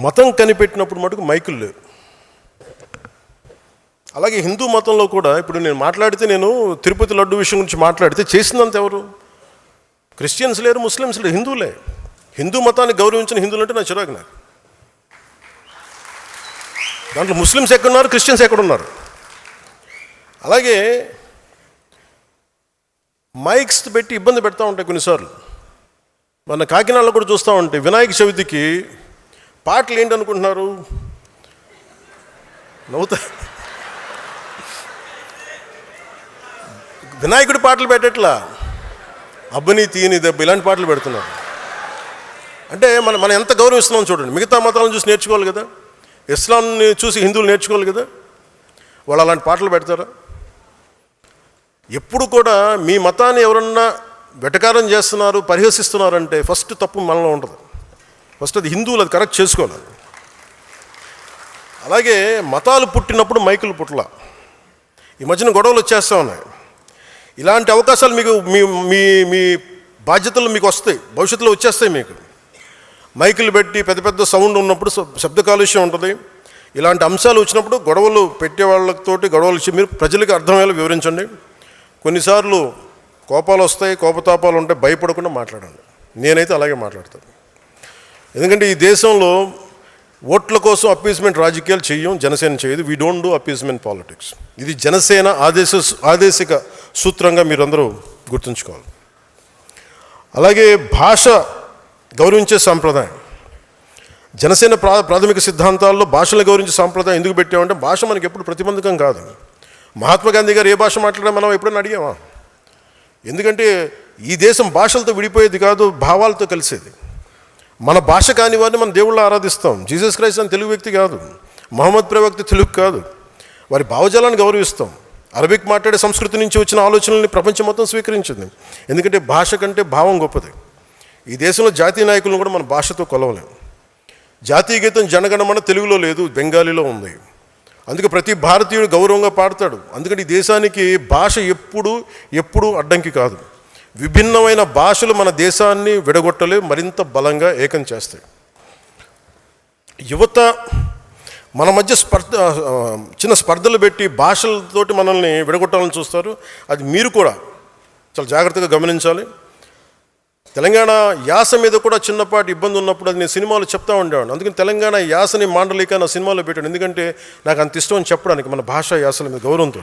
మతం కనిపెట్టినప్పుడు మటుకు మైకులు లేవు. అలాగే హిందూ మతంలో కూడా ఇప్పుడు నేను తిరుపతి లడ్డు విషయం గురించి మాట్లాడితే చేసిందంత ఎవరు? క్రిస్టియన్స్ లేరు, ముస్లిమ్స్ లేరు, హిందువులే. హిందూ మతాన్ని గౌరవించిన హిందువులు అంటే నాకు చిరాకు. నాకు దాంట్లో ముస్లిమ్స్ ఎక్కడున్నారు, క్రిస్టియన్స్ ఎక్కడున్నారు? అలాగే మైక్స్ పెట్టి ఇబ్బంది పెడతా ఉంటాయి కొన్నిసార్లు. మన కాకినాడలో కూడా చూస్తూ ఉంటే వినాయక చవితికి పాటలు ఏంటనుకుంటున్నారు? నవ్వుతా. వినాయకుడి పాటలు పెట్టట్లా, అబ్బని తీని దెబ్బ ఇలాంటి పాటలు పెడుతున్నారు. అంటే మనం ఎంత గౌరవిస్తున్నాం చూడండి. మిగతా మతాలను చూసి నేర్చుకోవాలి కదా, ఇస్లాంని చూసి హిందువులు నేర్చుకోవాలి కదా. వాళ్ళు అలాంటి పాటలు పెడతారా? ఎప్పుడు కూడా మీ మతాన్ని ఎవరన్నా వెటకారం చేస్తున్నారు, పరిహసిస్తున్నారంటే ఫస్ట్ తప్పు మనలో ఉంటుంది. ఫస్ట్ అది హిందువులు అది కరెక్ట్ చేసుకోవాలి. అలాగే మతాలు పుట్టినప్పుడు మైకులు పుట్టల. ఈ మధ్యన గొడవలు వచ్చేస్తూ ఉన్నాయి. ఇలాంటి అవకాశాలు మీకు మీ మీ మీ బాధ్యతలు మీకు వస్తాయి, భవిష్యత్తులో వచ్చేస్తాయి. మీకు మైకులు పెట్టి పెద్ద పెద్ద సౌండ్ ఉన్నప్పుడు శబ్ద కాలుష్యం ఉంటుంది. ఇలాంటి అంశాలు వచ్చినప్పుడు గొడవలు పెట్టే వాళ్ళతోటి గొడవలు ఇచ్చి మీరు ప్రజలకు అర్థమయ్యేలా వివరించండి. కొన్నిసార్లు కోపాలు వస్తాయి, కోపతాపాలు ఉంటాయి, భయపడకుండా మాట్లాడండి. నేనైతే అలాగే మాట్లాడతాను. ఎందుకంటే ఈ దేశంలో ఓట్ల కోసం అప్పీస్మెంట్ రాజకీయాలు చెయ్యం, జనసేన చేయదు. We don't do appeasement politics. ఇది జనసేన ఆదేశిక సూత్రంగా మీరందరూ గుర్తుంచుకోవాలి. అలాగే భాష గౌరవించే సాంప్రదాయం, జనసేన ప్రాథమిక సిద్ధాంతాల్లో భాషను గౌరవించే సాంప్రదాయం ఎందుకు పెట్టామంటే భాష మనకి ఎప్పుడు ప్రతిబంధకం కాదు. మహాత్మా గాంధీ గారు ఏ భాష మాట్లాడా మనం ఎప్పుడైనా అడిగామా? ఎందుకంటే ఈ దేశం భాషలతో విడిపోయేది కాదు, భావాలతో కలిసేది. మన భాష కాని వారిని మనం దేవుళ్ళు ఆరాధిస్తాం. జీసస్ క్రైస్ట్ అని తెలుగు వ్యక్తి కాదు, మహమ్మద్ ప్రవక్త తెలుగు కాదు. వారి భావజాలాన్ని గౌరవిస్తాం. అరబిక్ మాట్లాడే సంస్కృతి నుంచి వచ్చిన ఆలోచనల్ని ప్రపంచం మొత్తం స్వీకరించింది. ఎందుకంటే భాష కంటే భావం గొప్పది. ఈ దేశంలో జాతీయ నాయకులను కూడా మన భాషతో కొలవలేము. జాతీయ గీతం జనగణమన తెలుగులో లేదు, బెంగాలీలో ఉంది. అందుకే ప్రతి భారతీయుడు గౌరవంగా పాడతాడు. అందుకని ఈ దేశానికి భాష ఎప్పుడు అడ్డంకి కాదు. విభిన్నమైన భాషలు మన దేశాన్ని విడగొట్టలే, మరింత బలంగా ఏకం చేస్తాయి. యువత మన మధ్య చిన్న స్పర్ధలు పెట్టి భాషలతోటి మనల్ని విడగొట్టాలని చూస్తారు. అది మీరు కూడా చాలా జాగ్రత్తగా గమనించాలి. తెలంగాణ యాస మీద కూడా చిన్నపాటి ఇబ్బంది ఉన్నప్పుడు అది నేను సినిమాలో చెప్తా ఉండేవాడిని. అందుకని తెలంగాణ యాసని మాండలిక నా సినిమాలో పెట్టాను. ఎందుకంటే నాకు అంత ఇష్టం అని చెప్పడానికి మన భాషా యాసల మీద గౌరవంతో.